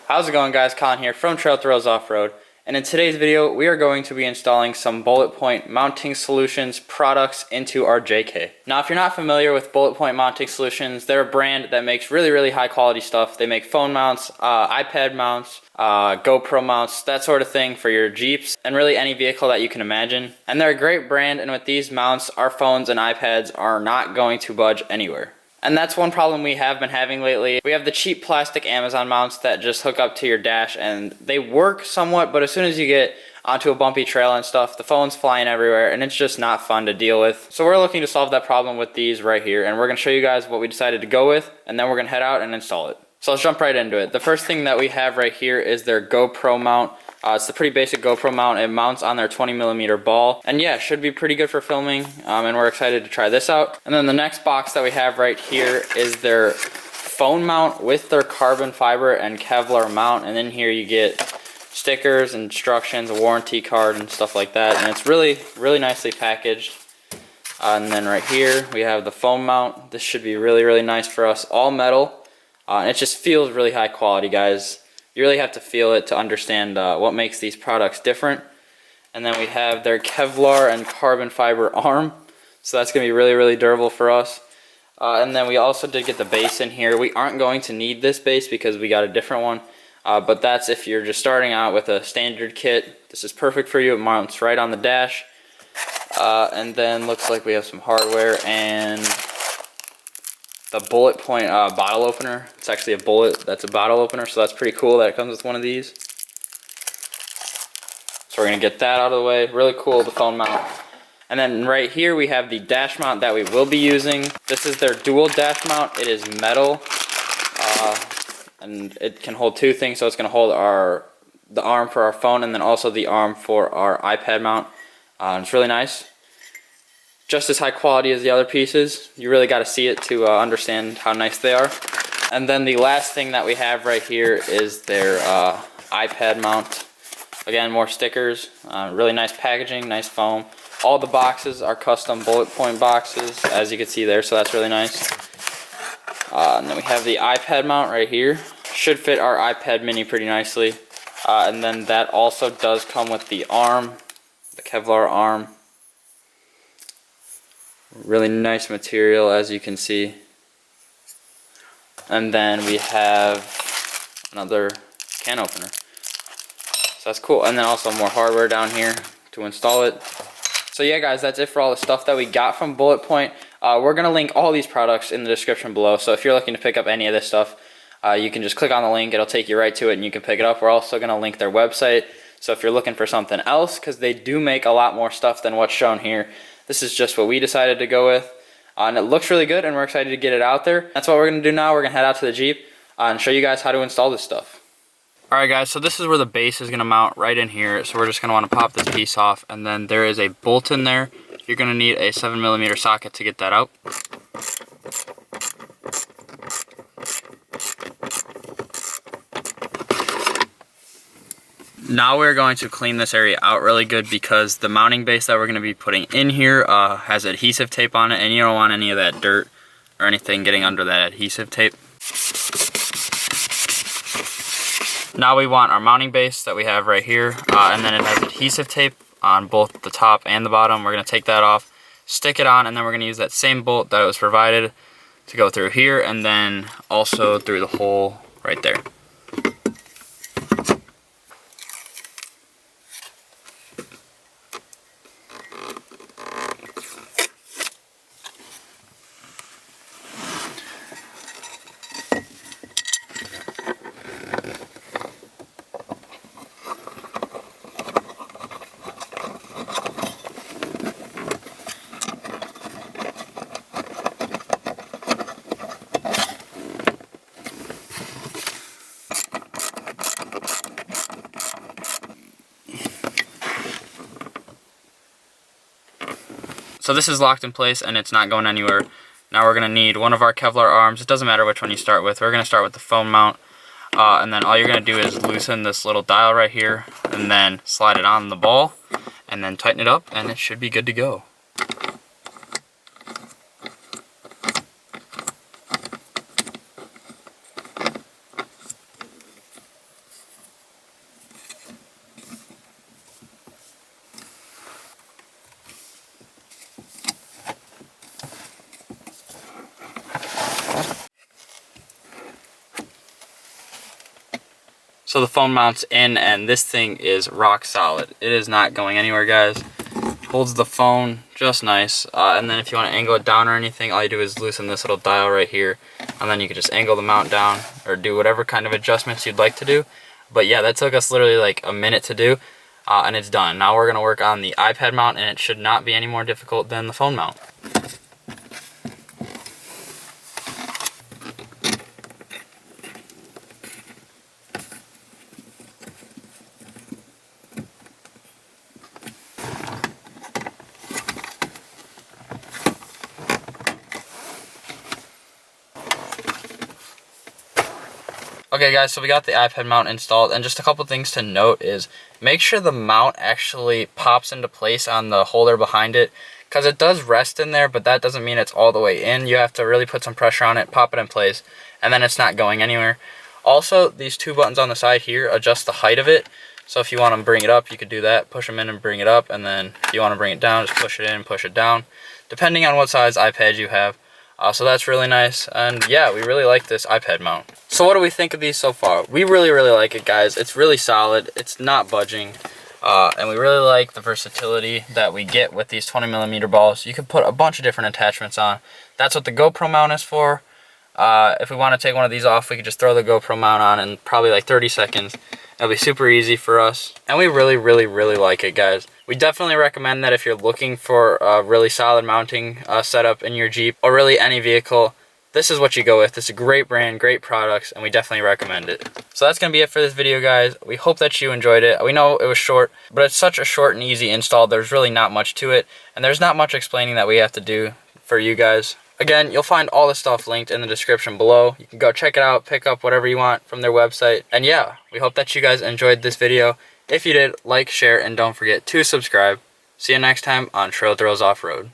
How's it going, guys? Colin here from Trail Thrills Off-Road, and in today's video we are going to be installing some Bulletpoint mounting solutions products into our JK. Now, if you're not familiar with Bulletpoint mounting solutions, they're a brand that makes really high quality stuff. They make phone mounts, iPad mounts, GoPro mounts, that sort of thing for your Jeeps and really any vehicle that you can imagine. And they're a great brand, and with these mounts our phones and iPads are not going to budge anywhere. And that's one problem we have been having lately. We have the cheap plastic Amazon mounts that just hook up to your dash, and they work somewhat, but as soon as you get onto a bumpy trail and stuff, the phone's flying everywhere and it's just not fun to deal with. So we're looking to solve that problem with these right here, and we're going to show you guys what we decided to go with, and then we're going to head out and install it. So let's jump right into it. The first thing that we have right here is their GoPro Mount. It's the pretty basic GoPro mount. It mounts on their 20mm ball, and yeah, should be pretty good for filming, and we're excited to try this out. And then the next box that we have right here is their phone mount with their carbon fiber and Kevlar mount, and in here you get stickers, instructions, a warranty card, and stuff like that, and it's really nicely packaged. And then right here we have the phone mount. This should be really nice for us, all metal, and it just feels really high quality, guys. You really have to feel it to understand what makes these products different. And then we have their Kevlar and carbon fiber arm, so that's going to be really durable for us. And then we also did get the base in here. We aren't going to need this base because we got a different one, but that's if you're just starting out with a standard kit. This is perfect for you. It mounts right on the dash. And then looks like we have some hardware and the Bulletpoint bottle opener. It's actually a bullet that's a bottle opener, so that's pretty cool that it comes with one of these. So we're going to get that out of the way. Really cool, the phone mount. And then right here we have the dash mount that we will be using. This is their dual dash mount. It is metal, and it can hold two things, so it's going to hold the arm for our phone and then also the arm for our iPad mount. It's really nice. Just as high quality as the other pieces. You really got to see it to understand how nice they are. And then the last thing that we have right here is their iPad mount. Again, more stickers, really nice packaging, nice foam. All the boxes are custom Bulletpoint boxes, as you can see there, so that's really nice. And then we have the iPad mount right here. Should fit our iPad mini pretty nicely. And then that also does come with the arm, the Kevlar arm. Really nice material, as you can see. And then we have another can opener, so that's cool. And then also more hardware down here to install it. So yeah, guys, that's it for all the stuff that we got from Bulletpoint. We're gonna link all these products in the description below, so if you're looking to pick up any of this stuff, you can just click on the link. It'll take you right to it and you can pick it up. We're also gonna link their website, so if you're looking for something else, because they do make a lot more stuff than what's shown here, this is just what we decided to go with, and it looks really good, and we're excited to get it out there. That's what we're going to do now. We're going to head out to the Jeep and show you guys how to install this stuff. Alright, guys, so this is where the base is going to mount, right in here. So we're just going to want to pop this piece off, and then there is a bolt in there. You're going to need a 7mm socket to get that out. Now we're going to clean this area out really good, because the mounting base that we're going to be putting in here has adhesive tape on it, and you don't want any of that dirt or anything getting under that adhesive tape. Now we want our mounting base that we have right here, and then it has adhesive tape on both the top and the bottom. We're going to take that off, stick it on, and then we're going to use that same bolt that was provided to go through here, and then also through the hole right there. So this is locked in place and it's not going anywhere. Now we're going to need one of our Kevlar arms. It doesn't matter which one you start with. We're going to start with the phone mount. And then all you're going to do is loosen this little dial right here and then slide it on the ball and then tighten it up, and it should be good to go. So the phone mount's in, and this thing is rock solid. It is not going anywhere, guys. Holds the phone just nice. And then if you want to angle it down or anything, all you do is loosen this little dial right here, and then you can just angle the mount down or do whatever kind of adjustments you'd like to do. But yeah, that took us literally like a minute to do, and it's done. Now we're going to work on the iPad mount, and it should not be any more difficult than the phone mount. Okay guys, so we got the iPad mount installed, and just a couple things to note is make sure the mount actually pops into place on the holder behind it, because it does rest in there, but that doesn't mean it's all the way in. You have to really put some pressure on it, pop it in place, and then it's not going anywhere. Also, these two buttons on the side here adjust the height of it, so if you want to bring it up, you could do that, push them in and bring it up, and then if you want to bring it down, just push it in and push it down, depending on what size iPad you have. So that's really nice, and yeah, we really like this iPad mount. So what do we think of these so far? We really like it, guys. It's really solid. It's not budging, and we really like the versatility that we get with these 20mm balls. You can put a bunch of different attachments on. That's what the GoPro mount is for. If we want to take one of these off, we can just throw the GoPro mount on in probably like 30 seconds. It'll be super easy for us, and we really like it, guys. We definitely recommend that if you're looking for a really solid mounting setup in your Jeep, or really any vehicle, this is what you go with. It's a great brand, great products, and we definitely recommend it. So that's going to be it for this video, guys. We hope that you enjoyed it. We know it was short, but it's such a short and easy install. There's really not much to it, and there's not much explaining that we have to do for you guys. Again, you'll find all the stuff linked in the description below. You can go check it out, pick up whatever you want from their website. And yeah, we hope that you guys enjoyed this video. If you did, like, share, and don't forget to subscribe. See you next time on Trail Thrills Off-Road.